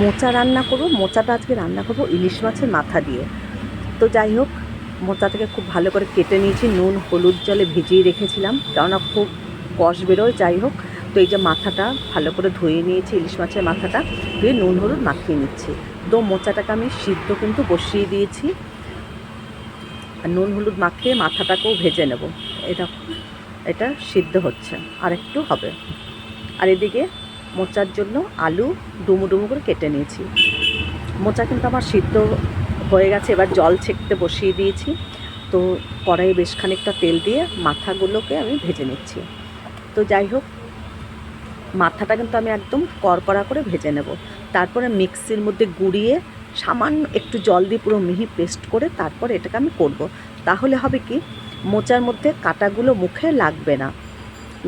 মোচা রান্না করব। মোচাটা আজকে রান্না করব ইলিশ মাছের মাথা দিয়ে। তো যাই হোক, মোচাটাকে খুব ভালো করে কেটে নিয়েছি, নুন হলুদ জলে ভিজিয়ে রেখেছিলাম, কেননা খুব কষ বেরোয়। যাই হোক, তো এই যে মাথাটা ভালো করে ধুয়ে নিয়েছি, ইলিশ মাছের মাথাটা ধুয়ে নুন হলুদ মাখিয়ে নিচ্ছি। তো মোচাটাকে আমি সিদ্ধ কিন্তু বসিয়ে দিয়েছি, আর নুন হলুদ মাখিয়ে মাথাটাকেও ভেজে নেব। এটা এটা সিদ্ধ হচ্ছে, আর একটু হবে। আর এদিকে মোচার জন্য আলু ডুমো ডুমো করে কেটে নিয়েছি। মোচা কিন্তু আমার সিদ্ধ হয়ে গেছে, এবার জল ছেঁকতে বসিয়ে দিয়েছি। তো কড়াইয়ে বেশ খানিকটা তেল দিয়ে মাথাগুলোকে আমি ভেজে নিচ্ছি। তো যাই হোক, মাথাটা কিন্তু আমি একদম কড়কড়া করে ভেজে নেব। তারপরে মিক্সির মধ্যে গুঁড়িয়ে সামান্য একটু জল দিয়ে পুরো মিহি পেস্ট করে তারপর এটাকে আমি করব। তাহলে হবে কি, মোচার মধ্যে কাঁটাগুলো মুখে লাগবে না।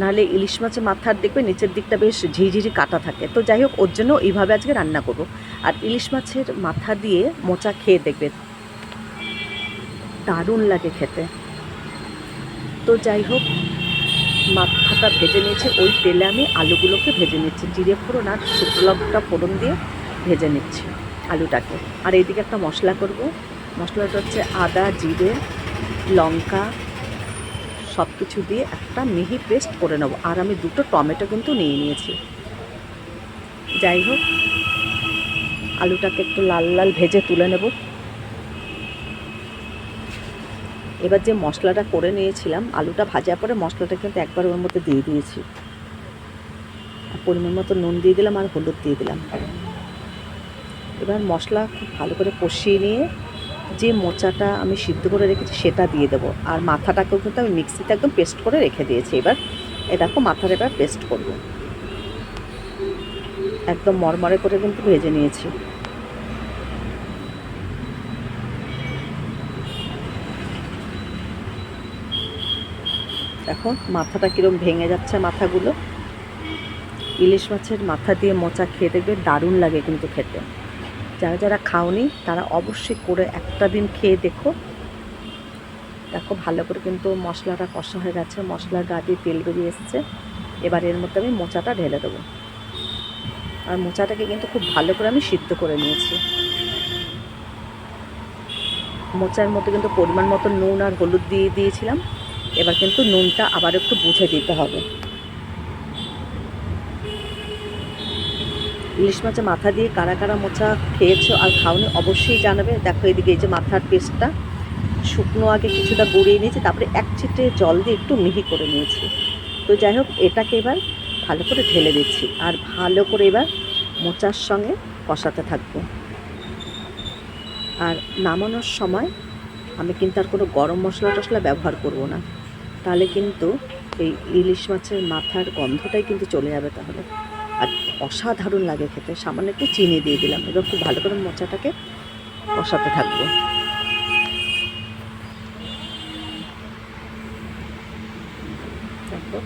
নাহলে ইলিশ মাছের মাথার দেখবে নিচের দিকটা বেশ ঝিঝিঝি কাটা থাকে। তো যাই হোক, ওর জন্য এইভাবে আজকে রান্না করব। আর ইলিশ মাছের মাথা দিয়ে মোচা খেয়ে দেখবে, দারুণ লাগে খেতে। তো যাই হোক, মাথাটা ভেজে নিয়েছি, ওই তেলে আমি আলুগুলোকে ভেজে নিচ্ছি, জিরে ফোড়ন আর শুকনো লঙ্কা ফোড়ন দিয়ে ভেজে নিচ্ছি আলুটাকে। আর এইদিকে একটা মশলা করব। মশলাটা হচ্ছে আদা জিরে লঙ্কা সব কিছু দিয়ে একটা মিহি পেস্ট করে নেবো। আর আমি দুটো টমেটো কিন্তু নিয়ে নিয়েছি। যাই হোক, আলুটাকে একটু লাল লাল ভেজে তুলে নেব। এবার যে মশলাটা করে নিয়েছিলাম, আলুটা ভাজার পরে মশলাটা কিন্তু একবার ওর মধ্যে দিয়ে দিয়েছি। পরিমাণ মতো নুন দিয়ে দিলাম আর হলুদ দিয়ে দিলাম। এবার মশলা খুব ভালো করে কষিয়ে নিয়ে যে মোচাটা আমি সিদ্ধ করে রেখেছি সেটা দিয়ে দেবো। আর মাথাটাকেও কিন্তু আমি মিক্সিতে একদম পেস্ট করে রেখে দিয়েছি। এবার দেখো, মাথার এবার পেস্ট করব, একদম মরমরে করে কিন্তু ভেজে নিয়েছি। দেখো মাথাটা কীরকম ভেঙে যাচ্ছে মাথাগুলো। ইলিশ মাছের মাথা দিয়ে মোচা খেয়ে দেখবে দারুণ লাগে কিন্তু খেতে। যারা যারা খাওনি তারা অবশ্যই করে একটা দিন খেয়ে দেখো। দেখো ভালো করে কিন্তু মশলাটা কষা হয়ে গেছে, মশলার গা দিয়ে তেল বেরিয়ে এসছে। এবার এর মধ্যে আমি মোচাটা ঢেলে দেবো। আর মোচাটাকে কিন্তু খুব ভালো করে আমি সিদ্ধ করে নিয়েছি। মোচার মধ্যে কিন্তু পরিমাণ মতো নুন আর হলুদ দিয়ে দিয়েছিলাম। এবার কিন্তু নুনটা আবার একটু বুঝে দিতে হবে। ইলিশ মাছের মাথা দিয়ে কারা কারা মোচা খেয়েছো আর খাওনি অবশ্যই জানাবে। দেখো এদিকে এই যে মাথার পেস্টটা শুকনো আগে কিছুটা গুঁড়িয়ে নিয়েছি, তারপরে এক ছিটে জল দিয়ে একটু মিহি করে নিয়েছি। তো যাই হোক, এটাকে এবার ভালো করে ঢেলে দিচ্ছি আর ভালো করে এবার মোচার সঙ্গে কষাতে থাকবো। আর নামানোর সময় আমি কিন্তু আর কোনো গরম মশলা টশলা ব্যবহার করব না, তাহলে কিন্তু এই ইলিশ মাছের মাথার গন্ধটাই কিন্তু চলে যাবে তাহলে। আর অসাধারণ লাগে খেতে। সামান্য একটু চিনি দিয়ে দিলাম। এবার খুব ভালো করে মোচাটাকে কষাতে থাকবো। দেখো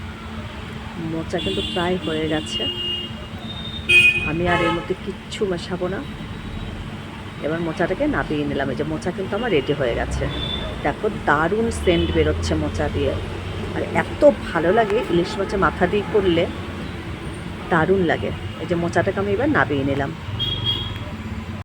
মোচা কিন্তু প্রায় হয়ে গেছে, আমি আর এর মধ্যে কিচ্ছু মেশাবো না। এবার মোচাটাকে নাবিয়ে নিলাম। এই যে মোচা কিন্তু আমার রেডি হয়ে গেছে। দেখো দারুণ সেন্ট বেরোচ্ছে মোচা দিয়ে। আর এত ভালো লাগে ইলিশ মাছের মাথা দিয়ে করলে, দারুণ লাগে। এই যে মোচাটাকে আমি এবার নাবিয়ে নিলাম।